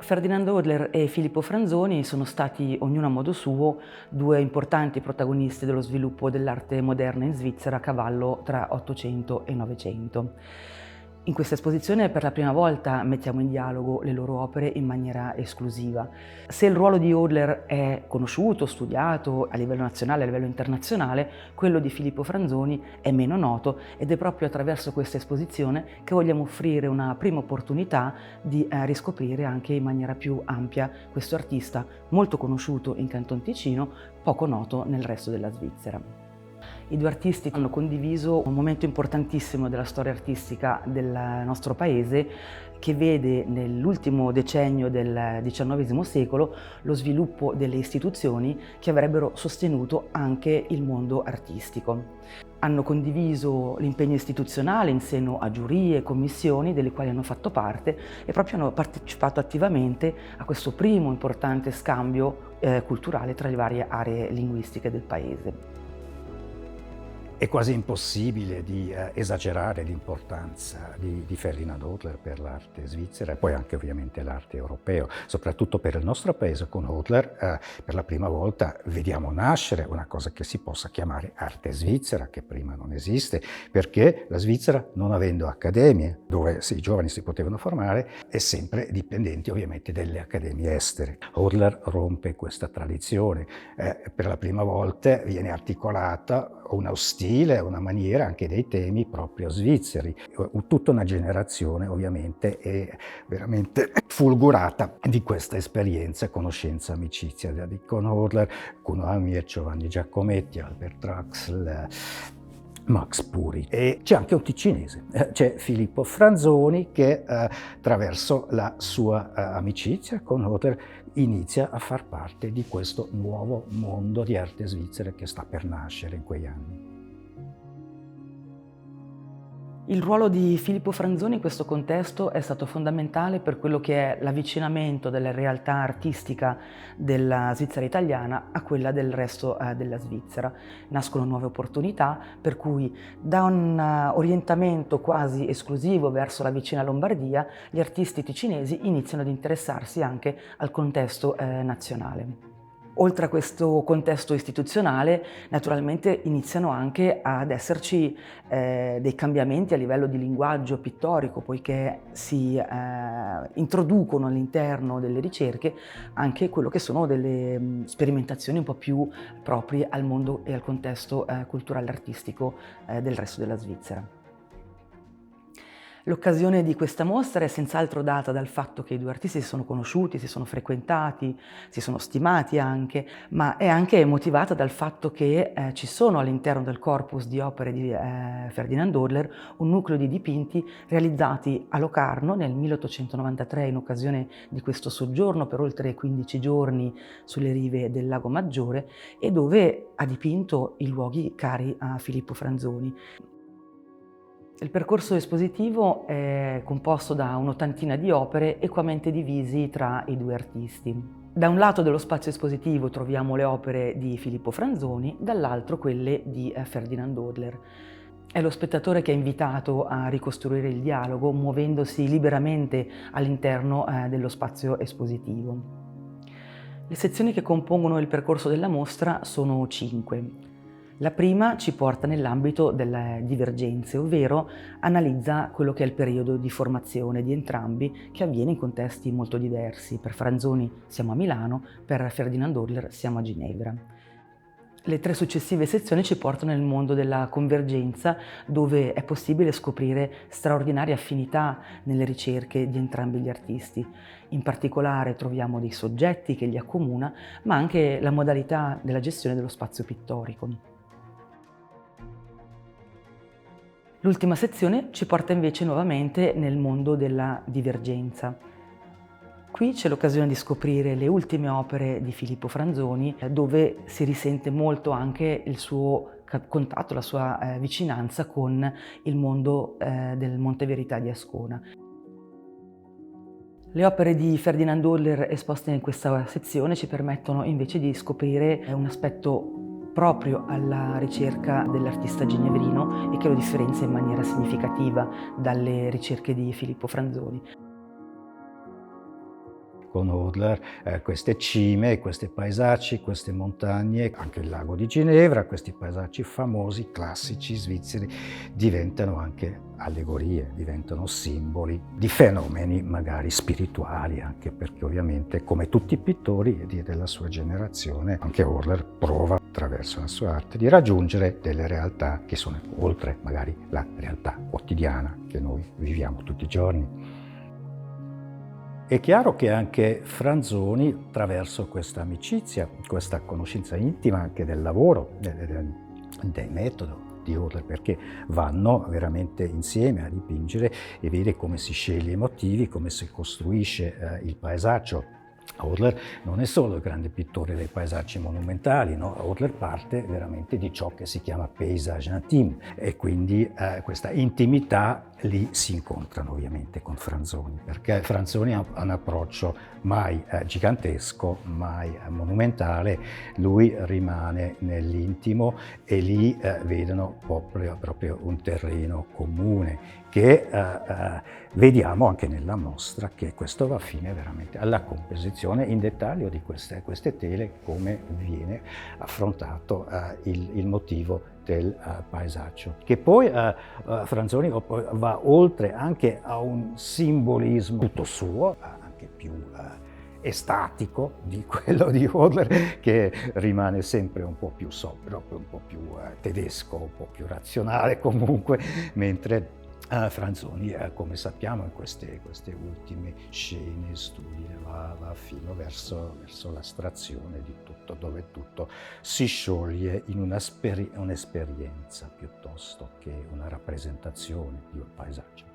Ferdinand Hodler e Filippo Franzoni sono stati, ognuno a modo suo, due importanti protagonisti dello sviluppo dell'arte moderna in Svizzera a cavallo tra Ottocento e Novecento. In questa esposizione per la prima volta mettiamo in dialogo le loro opere in maniera esclusiva. Se il ruolo di Hodler è conosciuto, studiato a livello nazionale e a livello internazionale, quello di Filippo Franzoni è meno noto ed è proprio attraverso questa esposizione che vogliamo offrire una prima opportunità di riscoprire anche in maniera più ampia questo artista molto conosciuto in Canton Ticino, poco noto nel resto della Svizzera. I due artisti hanno condiviso un momento importantissimo della storia artistica del nostro paese che vede nell'ultimo decennio del XIX secolo lo sviluppo delle istituzioni che avrebbero sostenuto anche il mondo artistico. Hanno condiviso l'impegno istituzionale in seno a giurie e commissioni delle quali hanno fatto parte e proprio hanno partecipato attivamente a questo primo importante scambio culturale tra le varie aree linguistiche del paese. È quasi impossibile di esagerare l'importanza di Ferdinand Hodler per l'arte svizzera e poi anche ovviamente l'arte europea, soprattutto per il nostro paese. Con Hodler per la prima volta vediamo nascere una cosa che si possa chiamare arte svizzera, che prima non esiste, perché la Svizzera, non avendo accademie dove i giovani si potevano formare, è sempre dipendente ovviamente dalle accademie estere. Hodler rompe questa tradizione, per la prima volta viene articolata uno stile, una maniera anche dei temi proprio svizzeri. Tutta una generazione ovviamente è veramente fulgurata di questa esperienza, conoscenza, amicizia con Hodler, Kuno Amir, Giovanni Giacometti, Albert Traxel, Max Puri. E c'è anche un ticinese, c'è Filippo Franzoni che attraverso la sua amicizia con Hodler inizia a far parte di questo nuovo mondo di arte svizzera che sta per nascere in quegli anni. Il ruolo di Filippo Franzoni in questo contesto è stato fondamentale per quello che è l'avvicinamento della realtà artistica della Svizzera italiana a quella del resto della Svizzera. Nascono nuove opportunità, per cui da un orientamento quasi esclusivo verso la vicina Lombardia, gli artisti ticinesi iniziano ad interessarsi anche al contesto nazionale. Oltre a questo contesto istituzionale, naturalmente iniziano anche ad esserci dei cambiamenti a livello di linguaggio pittorico, poiché si introducono all'interno delle ricerche anche quello che sono delle sperimentazioni un po' più proprie al mondo e al contesto culturale artistico del resto della Svizzera. L'occasione di questa mostra è senz'altro data dal fatto che i due artisti si sono conosciuti, si sono frequentati, si sono stimati anche, ma è anche motivata dal fatto che ci sono all'interno del corpus di opere di Ferdinand Hodler un nucleo di dipinti realizzati a Locarno nel 1893 in occasione di questo soggiorno per oltre 15 giorni sulle rive del Lago Maggiore e dove ha dipinto i luoghi cari a Filippo Franzoni. Il percorso espositivo è composto da un'ottantina di opere equamente divisi tra i due artisti. Da un lato dello spazio espositivo troviamo le opere di Filippo Franzoni, dall'altro quelle di Ferdinand Hodler. È lo spettatore che è invitato a ricostruire il dialogo muovendosi liberamente all'interno dello spazio espositivo. Le sezioni che compongono il percorso della mostra sono 5. La prima ci porta nell'ambito delle divergenze, ovvero analizza quello che è il periodo di formazione di entrambi che avviene in contesti molto diversi. Per Franzoni siamo a Milano, per Ferdinand Hodler siamo a Ginevra. Le 3 successive sezioni ci portano nel mondo della convergenza, dove è possibile scoprire straordinarie affinità nelle ricerche di entrambi gli artisti. In particolare troviamo dei soggetti che li accomuna, ma anche la modalità della gestione dello spazio pittorico. L'ultima sezione ci porta invece nuovamente nel mondo della divergenza. Qui c'è l'occasione di scoprire le ultime opere di Filippo Franzoni, dove si risente molto anche il suo contatto, la sua vicinanza con il mondo del Monte Verità di Ascona. Le opere di Ferdinand Hodler esposte in questa sezione ci permettono invece di scoprire un aspetto proprio alla ricerca dell'artista ginevrino e che lo differenzia in maniera significativa dalle ricerche di Filippo Franzoni. con Hodler, queste cime, questi paesaggi, queste montagne, anche il lago di Ginevra, questi paesaggi famosi, classici, svizzeri, diventano anche allegorie, diventano simboli di fenomeni magari spirituali, anche perché ovviamente, come tutti i pittori della sua generazione, anche Hodler prova attraverso la sua arte di raggiungere delle realtà che sono oltre magari la realtà quotidiana che noi viviamo tutti i giorni. È chiaro che anche Franzoni, attraverso questa amicizia, questa conoscenza intima anche del lavoro, del metodo di Hodler, perché vanno veramente insieme a dipingere e vede come si sceglie i motivi, come si costruisce il paesaggio. Hodler non è solo il grande pittore dei paesaggi monumentali, no? Hodler parte veramente di ciò che si chiama paysage intime e quindi questa intimità lì si incontrano ovviamente con Franzoni, perché Franzoni ha un approccio mai gigantesco, mai monumentale, lui rimane nell'intimo e lì vedono proprio un terreno comune che vediamo anche nella mostra, che questo va fine veramente alla composizione in dettaglio di queste tele, come viene affrontato il motivo del paesaggio, che poi Franzoni va oltre anche a un simbolismo tutto suo, anche più estatico di quello di Hodler, che rimane sempre un po' più sobrio, un po' più tedesco, un po' più razionale comunque, mentre Franzoni, come sappiamo, in queste ultime scene, studi, va fino verso l'astrazione di tutto, dove tutto si scioglie in un'esperienza piuttosto che una rappresentazione di un paesaggio.